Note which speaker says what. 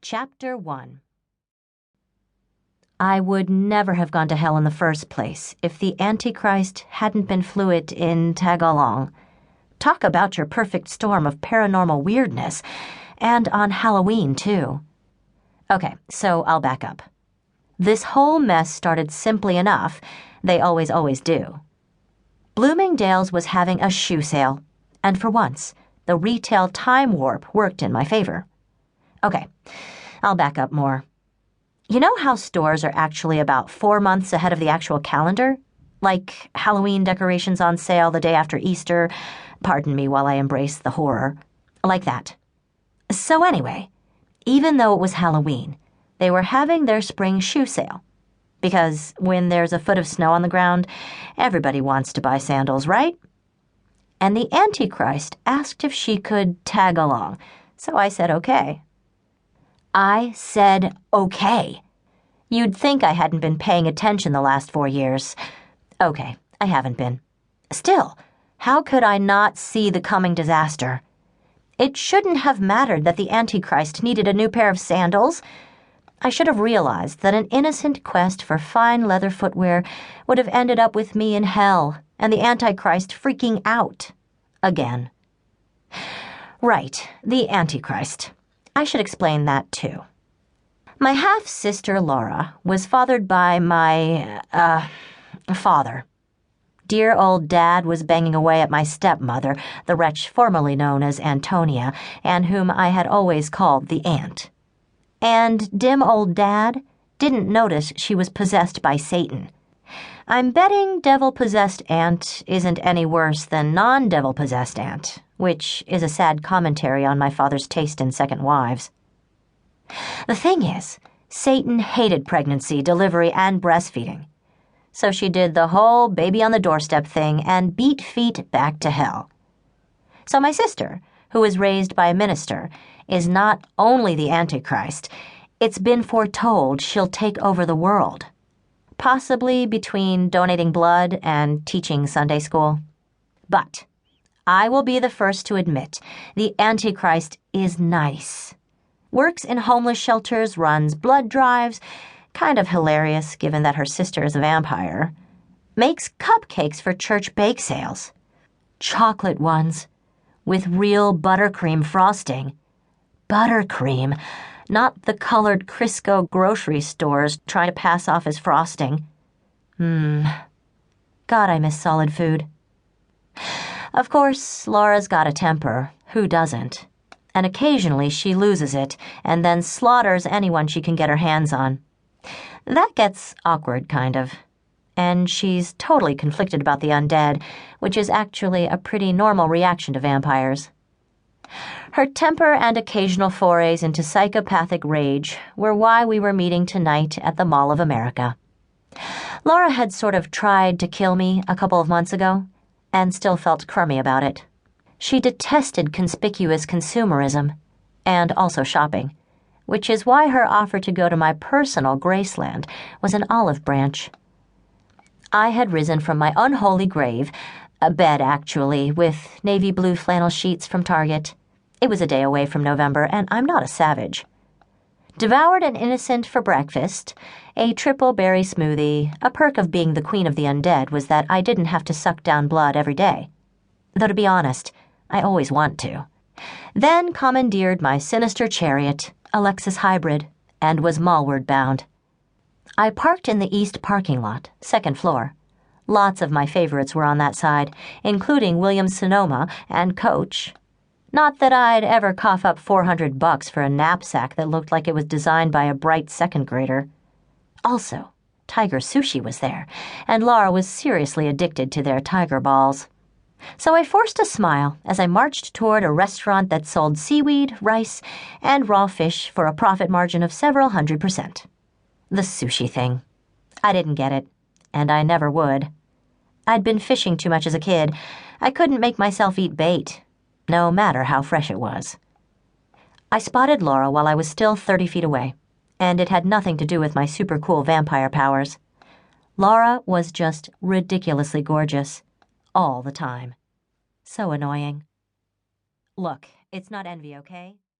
Speaker 1: Chapter 1. I would never have gone to hell in the first place if the Antichrist hadn't been fluent in Tagalong. Talk about your perfect storm of paranormal weirdness, and on Halloween, too. Okay, so I'll back up. This whole mess started simply enough. They always do. Bloomingdale's was having a shoe sale, and for once, the retail time warp worked in my favor. Okay, I'll back up more. You know how stores are actually about 4 months ahead of the actual calendar? Like Halloween decorations on sale the day after Easter. Pardon me while I embrace the horror. Like that. So anyway, even though it was Halloween, they were having their spring shoe sale. Because when there's a foot of snow on the ground, everybody wants to buy sandals, right? And the Antichrist asked if she could tag along, so I said okay. I said okay. You'd think I hadn't been paying attention the last 4 years. Okay, I haven't been. Still, how could I not see the coming disaster? It shouldn't have mattered that the Antichrist needed a new pair of sandals. I should have realized that an innocent quest for fine leather footwear would have ended up with me in hell and the Antichrist freaking out. Again. Right, the Antichrist. I should explain that, too. My half-sister, Laura, was fathered by my, father. Dear old Dad was banging away at my stepmother, the wretch formerly known as Antonia, and whom I had always called the Aunt. And dim old Dad didn't notice she was possessed by Satan. I'm betting devil-possessed Aunt isn't any worse than non-devil-possessed Aunt, which is a sad commentary on my father's taste in second wives. The thing is, Satan hated pregnancy, delivery, and breastfeeding. So she did the whole baby-on-the-doorstep thing and beat feet back to hell. So my sister, who was raised by a minister, is not only the Antichrist, it's been foretold she'll take over the world. Possibly between donating blood and teaching Sunday school. But I will be the first to admit the Antichrist is nice. Works in homeless shelters, runs blood drives, kind of hilarious given that her sister is a vampire. Makes cupcakes for church bake sales. Chocolate ones, with real buttercream frosting. Buttercream, not the colored Crisco grocery stores trying to pass off as frosting. God, I miss solid food. Of course, Laura's got a temper. Who doesn't? And occasionally she loses it and then slaughters anyone she can get her hands on. That gets awkward, kind of. And she's totally conflicted about the undead, which is actually a pretty normal reaction to vampires. Her temper and occasional forays into psychopathic rage were why we were meeting tonight at the Mall of America. Laura had sort of tried to kill me a couple of months ago, and still felt crummy about it. She detested conspicuous consumerism, and also shopping, which is why her offer to go to my personal Graceland was an olive branch. I had risen from my unholy grave, a bed actually, with navy blue flannel sheets from Target. It was a day away from November, and I'm not a savage. Devoured an innocent for breakfast, a triple berry smoothie. A perk of being the queen of the undead was that I didn't have to suck down blood every day. Though to be honest, I always want to. Then commandeered my sinister chariot, a Lexus hybrid, and was mallward bound. I parked in the east parking lot, second floor. Lots of my favorites were on that side, including Williams-Sonoma and Coach. Not that I'd ever cough up $400 for a knapsack that looked like it was designed by a bright second grader. Also, Tiger Sushi was there, and Laura was seriously addicted to their tiger balls. So I forced a smile as I marched toward a restaurant that sold seaweed, rice, and raw fish for a profit margin of several 100%. The sushi thing. I didn't get it, and I never would. I'd been fishing too much as a kid. I couldn't make myself eat bait, no matter how fresh it was. I spotted Laura while I was still 30 feet away, and it had nothing to do with my super cool vampire powers. Laura was just ridiculously gorgeous. All the time. So annoying. Look, it's not envy, okay?